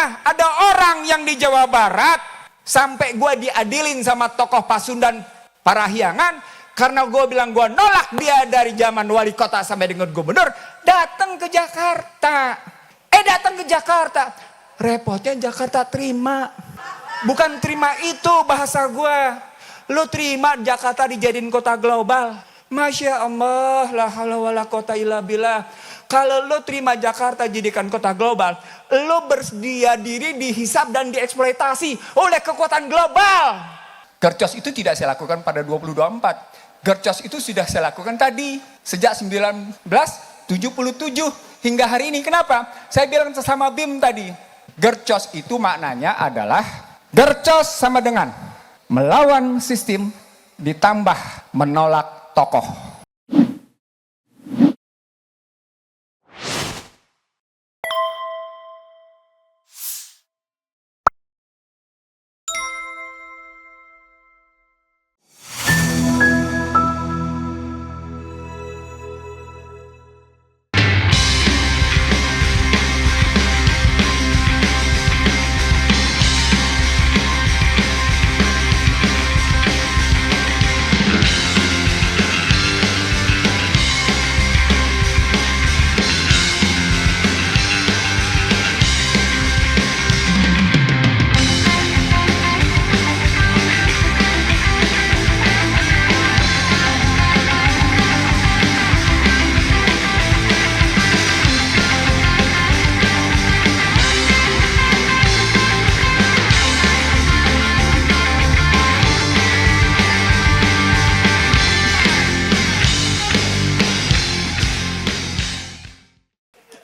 Nah, ada orang yang di Jawa Barat sampai gue diadilin sama tokoh Pasundan Parahyangan karena gue bilang gue nolak dia dari zaman wali kota sampai dengan gubernur, datang ke Jakarta. Datang ke Jakarta. Repotnya Jakarta terima. Bukan terima itu bahasa gue. Lu terima Jakarta dijadiin kota global. Masya Allah, la haula wala quwata illa billah. Kalau lu terima Jakarta jadikan kota global, lu bersedia diri dihisap dan dieksploitasi oleh kekuatan global. Gercos itu tidak saya lakukan pada 2024. Gercos itu sudah saya lakukan tadi sejak 1977 hingga hari ini. Kenapa? Saya bilang sama BIM tadi. Gercos itu maknanya adalah gercos sama dengan melawan sistem ditambah menolak tokoh.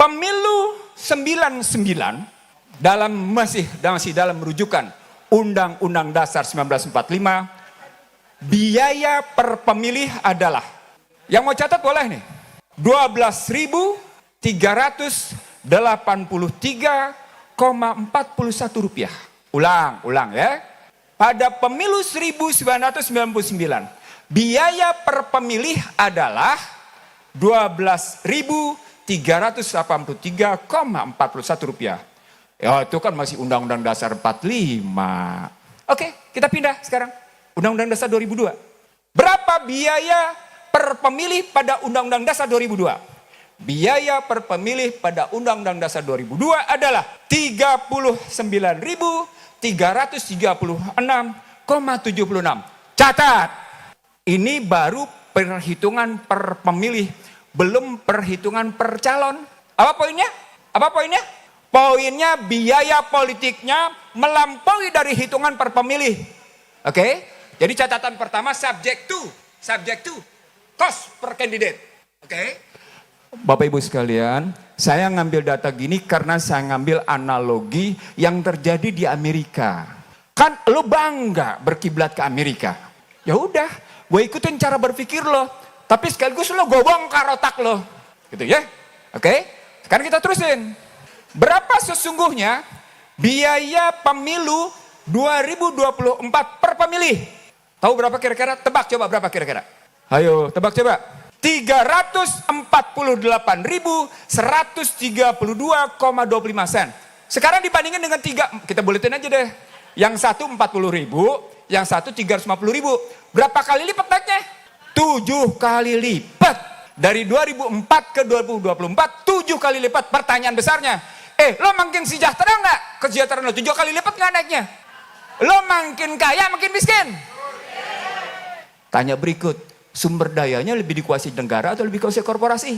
Pemilu 99 masih dalam rujukan Undang-Undang Dasar 1945, biaya per pemilih adalah, yang mau catat boleh nih, Rp12.383,41. Ulang ya. Pada pemilu 1999, biaya per pemilih adalah 12.383,41 rupiah. Ya itu kan masih Undang-Undang Dasar 45. Oke, kita pindah sekarang. Undang-Undang Dasar 2002. Berapa biaya per pemilih pada Undang-Undang Dasar 2002? Biaya per pemilih pada Undang-Undang Dasar 2002 adalah 39.336,76. Catat, ini baru perhitungan per pemilih, belum perhitungan per calon. Apa poinnya? Poinnya biaya politiknya melampaui dari hitungan per pemilih. Oke? Jadi catatan pertama subject to cost per candidate. Oke? Bapak Ibu sekalian, saya ngambil data gini karena saya ngambil analogi yang terjadi di Amerika. Kan lo bangga berkiblat ke Amerika. Ya udah, gue ikutin cara berpikir lo. Tapi sekaligus lo gue bongkar otak lo. Gitu ya. Oke? Sekarang kita terusin. Berapa sesungguhnya biaya pemilu 2024 per pemilih? Tahu berapa kira-kira? Tebak coba berapa kira-kira? Ayo tebak coba. 348.132,25 sen. Sekarang dibandingin dengan kita buletin aja deh. Yang satu 40.000, yang satu 350.000. Berapa kali lipat naiknya? 7 kali lipat. Dari 2004 ke 2024, 7 kali lipat. Pertanyaan besarnya, lo makin sejahtera nggak? Kesejahteraan lo 7 kali lipat nggak naiknya? Lo makin kaya, makin miskin? Tanya berikut, sumber dayanya lebih dikuasai negara atau lebih dikuasai korporasi?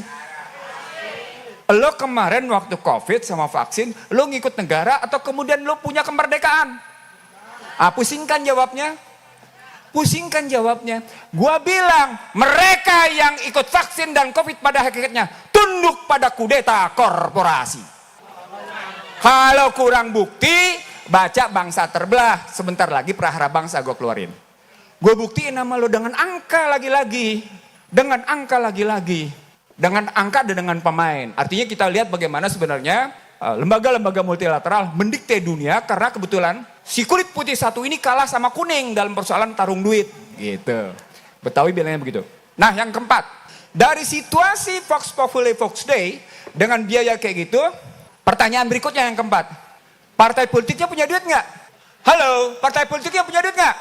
Lo kemarin waktu COVID sama vaksin, lo ngikut negara atau kemudian lo punya kemerdekaan? Pusingkan jawabnya. Gua bilang mereka yang ikut vaksin dan COVID pada hakikatnya tunduk pada kudeta korporasi. Kalau kurang bukti, baca Bangsa Terbelah. Sebentar lagi Prahara Bangsa gue keluarin. Gue buktiin nama lo dengan angka lagi-lagi. Dengan angka dan dengan pemain. Artinya kita lihat bagaimana sebenarnya lembaga-lembaga multilateral mendikte dunia karena kebetulan si kulit putih satu ini kalah sama kuning dalam persoalan tarung duit. Gitu. Betawi bilangnya begitu. Nah yang keempat, dari situasi Vox Populi Vox Dei dengan biaya kayak gitu, pertanyaan berikutnya yang keempat. Partai politiknya punya duit nggak? Halo, partai politiknya punya duit nggak?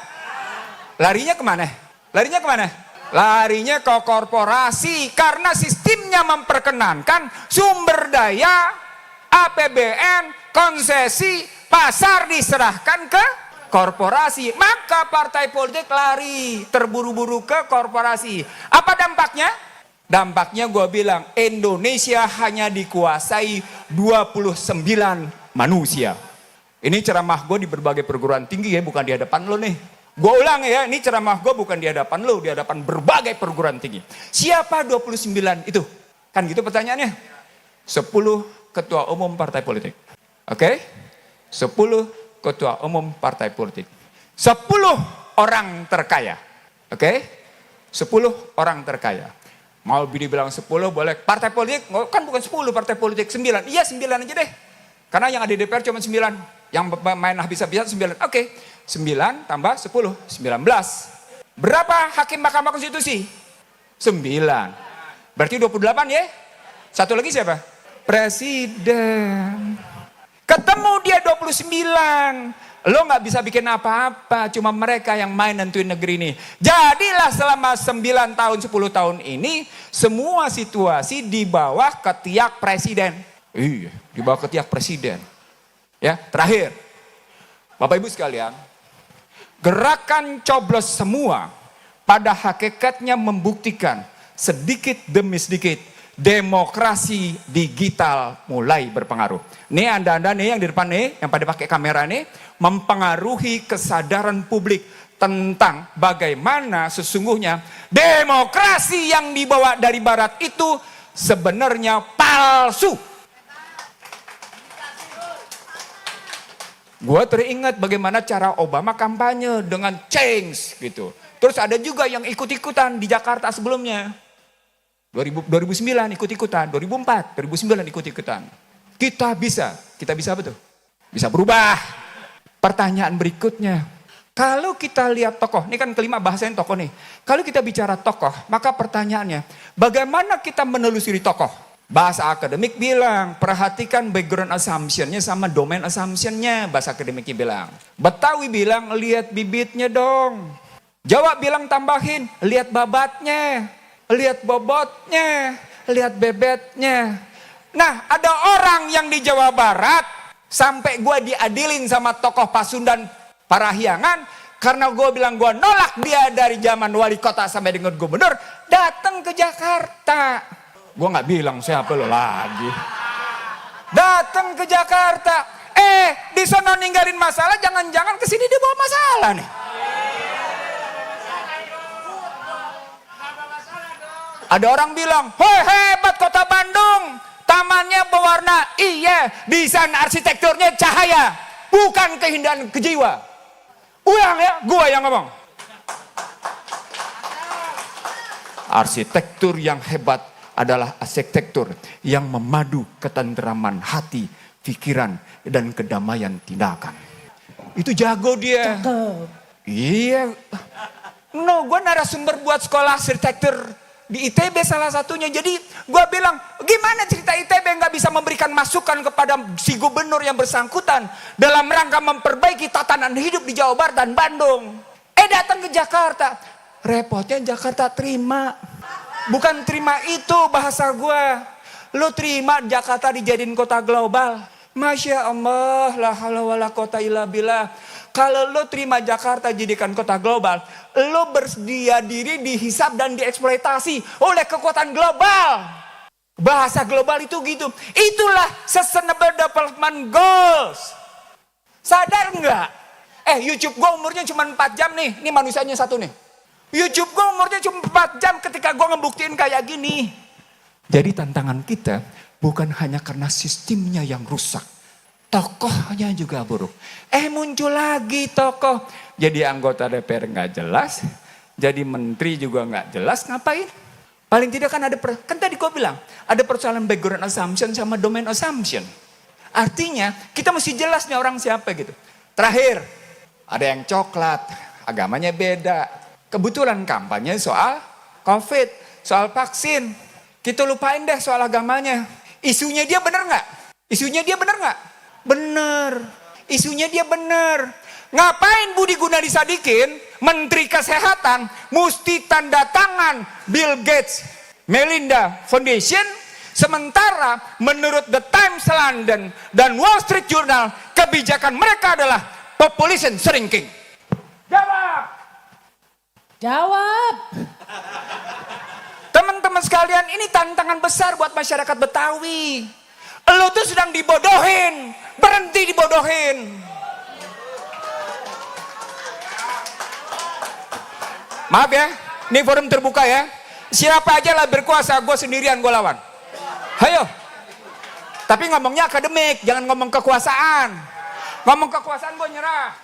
Larinya kemana? Larinya kemana? Larinya ke korporasi karena sistemnya memperkenankan sumber daya, APBN, konsesi, pasar diserahkan ke korporasi. Maka partai politik lari terburu-buru ke korporasi. Apa dampaknya? Dampaknya gue bilang Indonesia hanya dikuasai 29 manusia. Ini ceramah gue di berbagai perguruan tinggi ya, bukan di hadapan lo nih. Gue ulang ya, ini ceramah gue bukan di hadapan lo, di hadapan berbagai perguruan tinggi. Siapa 29 itu? Kan gitu pertanyaannya. 10 ketua umum partai politik. Oke? 10 ketua umum partai politik. 10 orang terkaya. Oke? 10 orang terkaya. Mau dibilang 10 boleh. Partai politik kan bukan 10 partai politik, 9. Iya 9 aja deh. Karena yang ada di DPR cuma 9. Yang main habis-habisan 9. Oke. 9 tambah 10. 19. Berapa hakim Mahkamah Konstitusi? 9. Berarti 28 ya? Satu lagi siapa? Presiden. Ketemu dia 29. Lo gak bisa bikin apa-apa, cuma mereka yang main nentuin negeri ini. Jadilah selama 9 tahun, 10 tahun ini, semua situasi di bawah ketiak presiden. Iya, di bawah ketiak presiden. Ya, terakhir. Bapak Ibu sekalian, gerakan coblos semua pada hakikatnya membuktikan sedikit demi sedikit demokrasi digital mulai berpengaruh. Nih anda nih yang di depan nih, yang pada pakai kamera nih, mempengaruhi kesadaran publik tentang bagaimana sesungguhnya demokrasi yang dibawa dari barat itu sebenarnya palsu. Gue teringat bagaimana cara Obama kampanye dengan change gitu. Terus ada juga yang ikut-ikutan di Jakarta sebelumnya. 2009 ikut-ikutan, 2004, 2009 ikut-ikutan. Kita bisa apa tuh? Bisa berubah. Pertanyaan berikutnya, kalau kita lihat tokoh, ini kan kelima bahasanya tokoh nih. Kalau kita bicara tokoh, maka pertanyaannya, bagaimana kita menelusuri tokoh? Bahasa akademik bilang, perhatikan background assumption-nya sama domain assumption-nya. Bahasa akademiknya bilang. Betawi bilang, lihat bibitnya dong. Jawa bilang tambahin, lihat babatnya. Lihat bobotnya, lihat bebetnya. Nah, ada orang yang di Jawa Barat sampai gue diadilin sama tokoh Pasundan Parahyangan karena gue bilang gue nolak dia dari zaman wali kota sampai dengan gubernur datang ke Jakarta. Gue nggak bilang siapa lo lagi. Datang ke Jakarta. Di sana ninggalin masalah, jangan-jangan kesini dia bawa masalah nih. Ada orang bilang, hoi hebat kota Bandung, tamannya berwarna, iya, desain arsitekturnya cahaya, bukan keindahan kejiwa. Ulang ya, gua yang ngomong. Arsitektur yang hebat adalah arsitektur yang memadu ketentraman hati, pikiran, dan kedamaian tindakan. Itu jago dia. Iya. No, gua narasumber buat sekolah arsitektur di ITB salah satunya. Jadi gue bilang, gimana cerita ITB nggak bisa memberikan masukan kepada si gubernur yang bersangkutan dalam rangka memperbaiki tatanan hidup di Jawa Barat dan Bandung. Datang ke Jakarta. Repotnya Jakarta terima. Bukan terima itu bahasa gue. Lu terima Jakarta dijadiin kota global. Masya Allah, la haula wala quwata illa billah. Kalau lo terima Jakarta jadikan kota global, lo bersedia diri dihisap dan dieksploitasi oleh kekuatan global. Bahasa global itu gitu. Itulah Sustainable Development Goals. Sadar nggak? YouTube gue umurnya cuma 4 jam nih. Ini manusianya satu nih. YouTube gue umurnya cuma 4 jam ketika gue ngebuktiin kayak gini. Jadi tantangan kita bukan hanya karena sistemnya yang rusak. Tokohnya juga buruk. Muncul lagi tokoh. Jadi anggota DPR nggak jelas. Jadi menteri juga nggak jelas. Ngapain? Paling tidak kan ada, kan tadi gue bilang. Ada persoalan background assumption sama domain assumption. Artinya kita mesti jelas nih orang siapa gitu. Terakhir. Ada yang coklat. Agamanya beda. Kebetulan kampanye soal COVID. Soal vaksin. Kita lupain deh soal agamanya. Isunya dia benar nggak? Isunya dia benar nggak? Benar. isunya dia benar. Ngapain Budi Gunadi Sadikin, Menteri Kesehatan, mesti tanda tangan Bill Gates, Melinda Foundation, sementara menurut The Times London dan Wall Street Journal, kebijakan mereka adalah population shrinking. Jawab. Jawab. Teman-teman sekalian, ini tantangan besar buat masyarakat Betawi. Lo tuh sedang dibodohin, berhenti dibodohin. Maaf ya, ini forum terbuka ya. Siapa aja lah berkuasa, gue sendirian gue lawan. Ayo. Tapi ngomongnya akademik, jangan ngomong kekuasaan. Ngomong kekuasaan gue nyerah.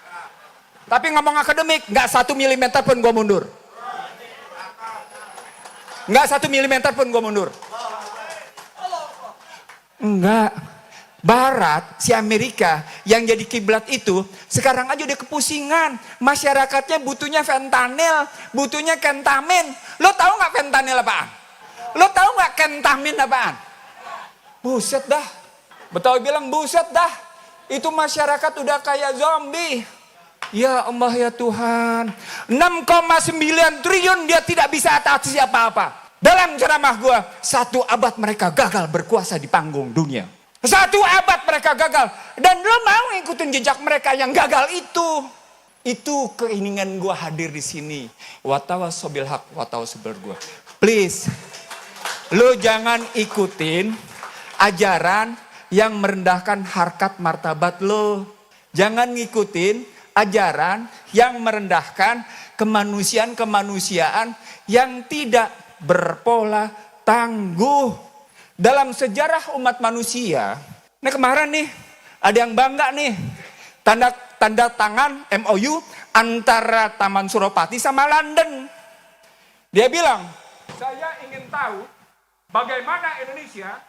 Tapi ngomong akademik, nggak 1 milimeter pun gue mundur. Nggak 1 milimeter pun gue mundur. Enggak. Barat, si Amerika yang jadi kiblat itu, sekarang aja udah kepusingan. Masyarakatnya butuhnya fentanyl, butuhnya kentamin. Lo tahu nggak fentanyl apaan? Lo tahu nggak kentamin apaan? Buset dah. Betawi bilang buset dah. Itu masyarakat udah kayak zombie. Ya Allah ya Tuhan. 6,9 triliun dia tidak bisa atasi apa-apa. Dalam ceramah gua, 1 abad mereka gagal berkuasa di panggung dunia. 1 abad mereka gagal. Dan lo mau ngikutin jejak mereka yang gagal itu. Itu keinginan gua hadir di sini. Watawasobil haq, watawasobil gua. Please. Lo jangan ikutin ajaran yang merendahkan harkat martabat lo. Jangan ngikutin ajaran yang merendahkan kemanusiaan yang tidak berpola tangguh. Dalam sejarah umat manusia, ini kemarin nih, ada yang bangga nih, tanda tangan MOU antara Taman Suropati sama London. Dia bilang, saya ingin tahu bagaimana Indonesia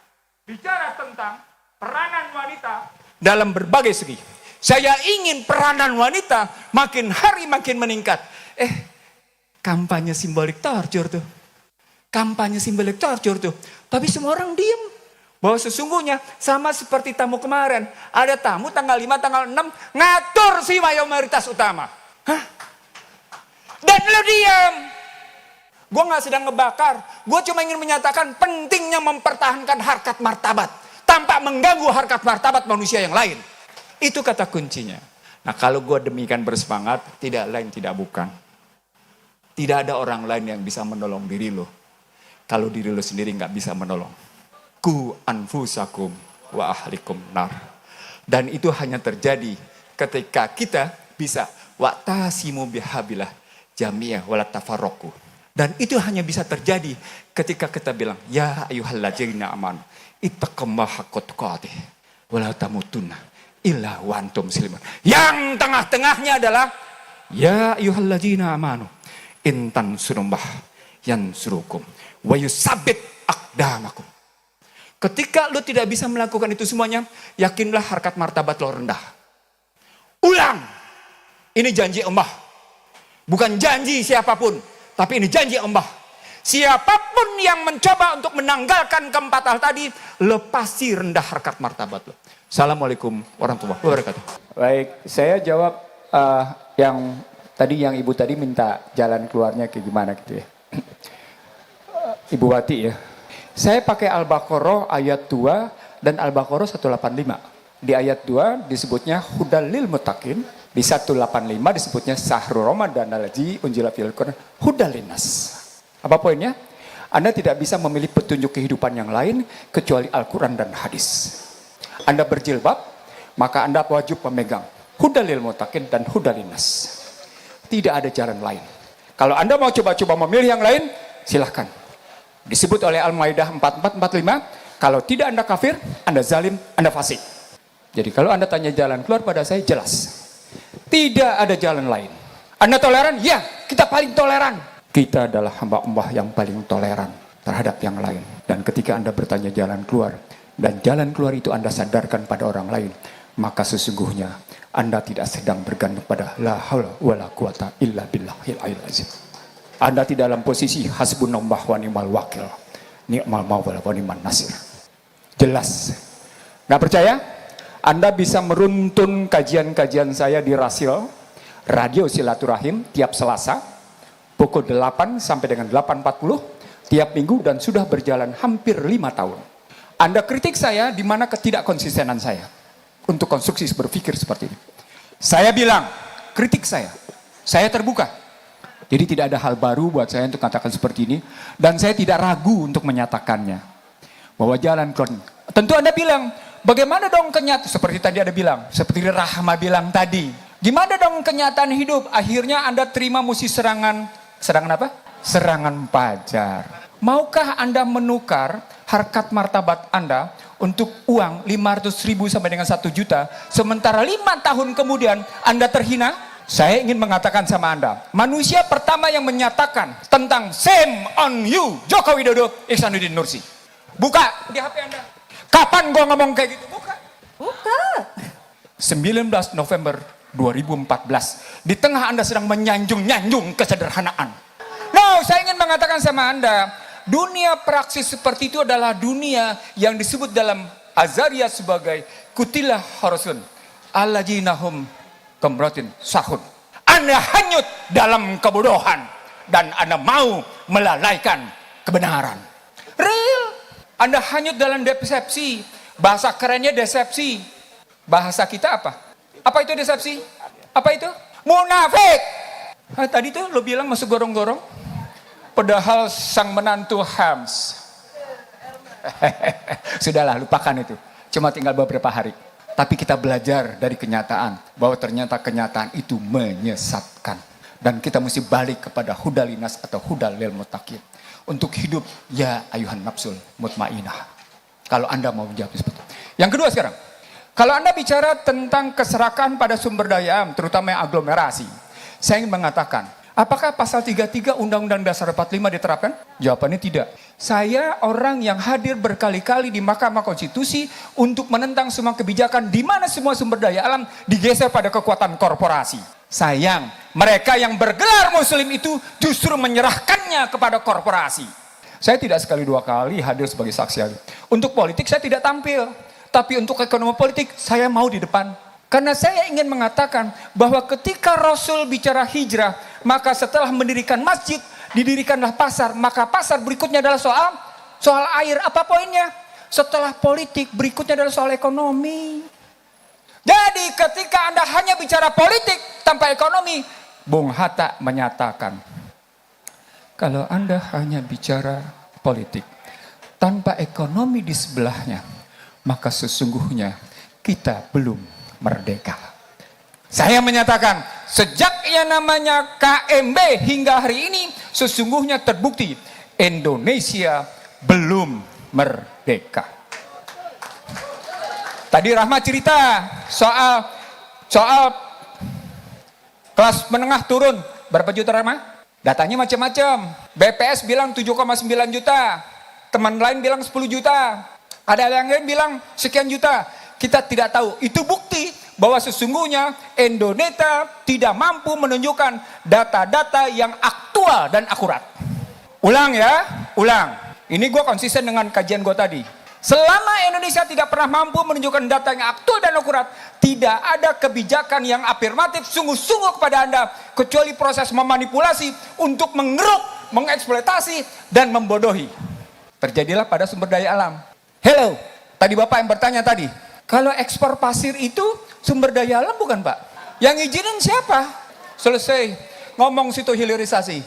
bicara tentang peranan wanita dalam berbagai segi. Saya ingin peranan wanita makin hari makin meningkat. Kampanye simbolik torture tuh. Kampanye simbolik torture tuh. Tapi semua orang diem. Bahwa sesungguhnya sama seperti tamu kemarin. Ada tamu tanggal 5, tanggal 6 ngatur si mayoritas utama. Hah? Dan lo diem. Gue gak sedang ngebakar. Gue cuma ingin menyatakan pentingnya mempertahankan harkat martabat. Tanpa mengganggu harkat martabat manusia yang lain. Itu kata kuncinya. Nah kalau gue demikian bersemangat, tidak lain tidak bukan. Tidak ada orang lain yang bisa menolong diri lo. Kalau diri lo sendiri gak bisa menolong. Ku anfusakum wa ahlikum nar. Dan itu hanya terjadi ketika kita bisa wa'tasimu bihabillah jami'ah wala tafarraqu. Dan itu hanya bisa terjadi ketika kita bilang, ya ayyuhalladzina amanu ittaqullaha haqqa tuqatih wala tamutunna illa wa antum muslimun. Yang tengah-tengahnya adalah ya ayyuhalladzina amanu intan surumbah yansurukum wa yusabbit aqdamakum. Ketika lu tidak bisa melakukan itu semuanya, yakinlah harkat martabat lo rendah. Ulang. Ini janji Allah. Bukan janji siapapun, tapi ini janji Allah. Siapapun yang mencoba untuk menanggalkan keempat hal tadi, lo pasti rendah harkat martabat lo. Assalamualaikum warahmatullahi wabarakatuh. Baik, saya jawab yang tadi yang ibu tadi minta jalan keluarnya kayak gimana gitu ya. Ibu Wati ya. Saya pakai Al-Baqarah ayat 2 dan Al-Baqarah 185. Di ayat 2 disebutnya hudal lil muttaqin, di 185 disebutnya syahrul ramadan allazi unzila fil Qur'an hudal linnas. Apa poinnya? Anda tidak bisa memilih petunjuk kehidupan yang lain kecuali Al-Quran dan hadis. Anda berjilbab, maka Anda wajib memegang hudal lil muttaqin dan hudal linnas. Tidak ada jalan lain. Kalau Anda mau coba-coba memilih yang lain, silahkan. Disebut oleh Al-Maidah 44-45, kalau tidak Anda kafir, Anda zalim, Anda fasik. Jadi kalau Anda tanya jalan keluar pada saya, jelas. Tidak ada jalan lain. Anda toleran? Ya, kita paling toleran. Kita adalah hamba Allah yang paling toleran terhadap yang lain. Dan ketika Anda bertanya jalan keluar, dan jalan keluar itu Anda sadarkan pada orang lain, maka sesungguhnya Anda tidak sedang bergantung pada la haula wala quwata illa billahil aliyyil azim. Anda tidak dalam posisi hasbunallah wa ni'mal wakil, ni'mal maula wa ni'man nasir. Jelas. Nggak percaya? Anda bisa meruntun kajian-kajian saya di Rasil, Radio Silaturahim, tiap Selasa, pukul 8 sampai dengan 8.40, tiap minggu, dan sudah berjalan hampir 5 tahun. Anda kritik saya di mana ketidakkonsistenan saya untuk konstruksi berpikir seperti ini. Saya bilang, kritik saya terbuka. Jadi tidak ada hal baru buat saya untuk katakan seperti ini, dan saya tidak ragu untuk menyatakannya. Bahwa jalan keluar. Tentu Anda bilang, bagaimana dong kenyataan, seperti tadi Anda bilang, seperti Rahma bilang tadi. Gimana dong kenyataan hidup? Akhirnya Anda terima musim serangan apa? Serangan fajar. Maukah Anda menukar harkat martabat Anda untuk uang 500.000 sampai dengan 1 juta, sementara 5 tahun kemudian Anda terhina? Saya ingin mengatakan sama Anda, manusia pertama yang menyatakan tentang shame on you, Joko Widodo, Ihsanuddin Nursi. Buka di HP Anda. Kapan gua ngomong kayak gitu? Buka. 19 November 2014. Di tengah Anda sedang menyanjung-nyanjung kesederhanaan. No, saya ingin mengatakan sama Anda, dunia praksis seperti itu adalah dunia yang disebut dalam Azaria sebagai kutilah horosun. Allajinahum kemrotin sahun. Anda hanyut dalam kebodohan. Dan Anda mau melalaikan kebenaran. Real. Anda hanyut dalam decepsi. Bahasa kerennya decepsi. Bahasa kita apa? Apa itu decepsi? Apa itu? Munafik. Tadi tuh lo bilang masuk gorong-gorong. Padahal sang menantu Hams. Sudahlah, lupakan itu. Cuma tinggal beberapa hari. Tapi kita belajar dari kenyataan. Bahwa ternyata kenyataan itu menyesatkan. Dan kita mesti balik kepada hudalinas atau hudal lil mutaqin. Untuk hidup, ya ayuhan nafsul mutmainah. Kalau Anda mau menjawab seperti itu. Yang kedua sekarang. Kalau Anda bicara tentang keserakahan pada sumber daya, terutama yang aglomerasi. Saya ingin mengatakan, apakah pasal 33 Undang-Undang Dasar 45 diterapkan? Jawabannya tidak. Saya orang yang hadir berkali-kali di Mahkamah Konstitusi untuk menentang semua kebijakan di mana semua sumber daya alam digeser pada kekuatan korporasi. Sayang, mereka yang bergelar muslim itu justru menyerahkannya kepada korporasi. Saya tidak sekali dua kali hadir sebagai saksi. Untuk politik saya tidak tampil. Tapi untuk ekonomi politik saya mau di depan. Karena saya ingin mengatakan bahwa ketika Rasul bicara hijrah, maka setelah mendirikan masjid, didirikanlah pasar. Maka pasar berikutnya adalah soal air. Apa poinnya? Setelah politik, berikutnya adalah soal ekonomi. Jadi ketika Anda hanya bicara politik tanpa ekonomi, Bung Hatta menyatakan, kalau Anda hanya bicara politik tanpa ekonomi di sebelahnya, maka sesungguhnya kita belum merdeka. Saya menyatakan, sejak yang namanya KMB hingga hari ini, sesungguhnya terbukti Indonesia belum merdeka. Tadi Rahma cerita soal kelas menengah turun. Berapa juta Rahma? Datanya macam-macam. BPS bilang 7,9 juta. Teman lain bilang 10 juta. Ada yang lain bilang sekian juta. Kita tidak tahu. Itu bukti bahwa sesungguhnya Indonesia tidak mampu menunjukkan data-data yang aktual dan akurat. Ulang ya, ulang. Ini gue konsisten dengan kajian gue tadi. Selama Indonesia tidak pernah mampu menunjukkan data yang aktual dan akurat, tidak ada kebijakan yang afirmatif sungguh-sungguh kepada Anda, kecuali proses memanipulasi untuk mengeruk, mengeksploitasi, dan membodohi. Terjadilah pada sumber daya alam. Hello, tadi Bapak yang bertanya tadi, kalau ekspor pasir itu sumber daya alam bukan Pak? Yang izinin siapa? Selesai, ngomong situ hilirisasi.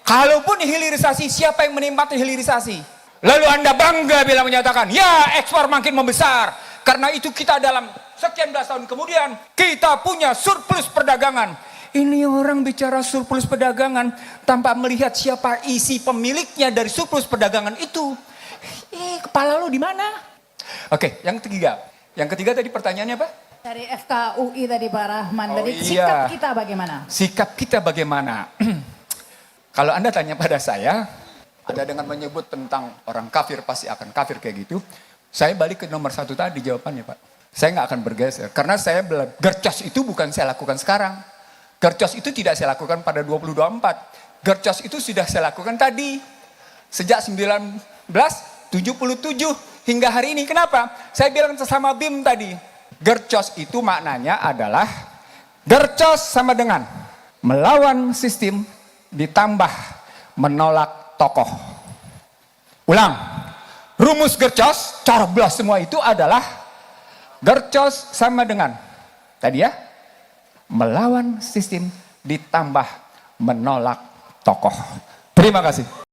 Kalaupun hilirisasi, siapa yang menikmati hilirisasi? Lalu Anda bangga bila menyatakan, ya ekspor makin membesar. Karena itu kita dalam sekian belas tahun kemudian, kita punya surplus perdagangan. Ini orang bicara surplus perdagangan tanpa melihat siapa isi pemiliknya dari surplus perdagangan itu. Kepala lo di mana? Oke, yang ketiga. Yang ketiga tadi pertanyaannya apa? Dari FKUI tadi Pak Rahman. Tadi iya. sikap kita bagaimana? Sikap kita bagaimana? Kalau Anda tanya pada saya, ada dengan menyebut tentang orang kafir pasti akan kafir kayak gitu. Saya balik ke nomor 1 tadi jawabannya Pak. Saya nggak akan bergeser. Karena saya gercos itu bukan saya lakukan sekarang. Gercos itu tidak saya lakukan pada 2024. Gercos itu sudah saya lakukan tadi. Sejak 19 77 hingga hari ini. Kenapa? Saya bilang sesama BIM tadi. Gercos itu maknanya adalah gercos sama dengan melawan sistem ditambah menolak tokoh. Ulang. Rumus gercos, cara belas semua itu adalah gercos sama dengan tadi ya, melawan sistem ditambah menolak tokoh. Terima kasih.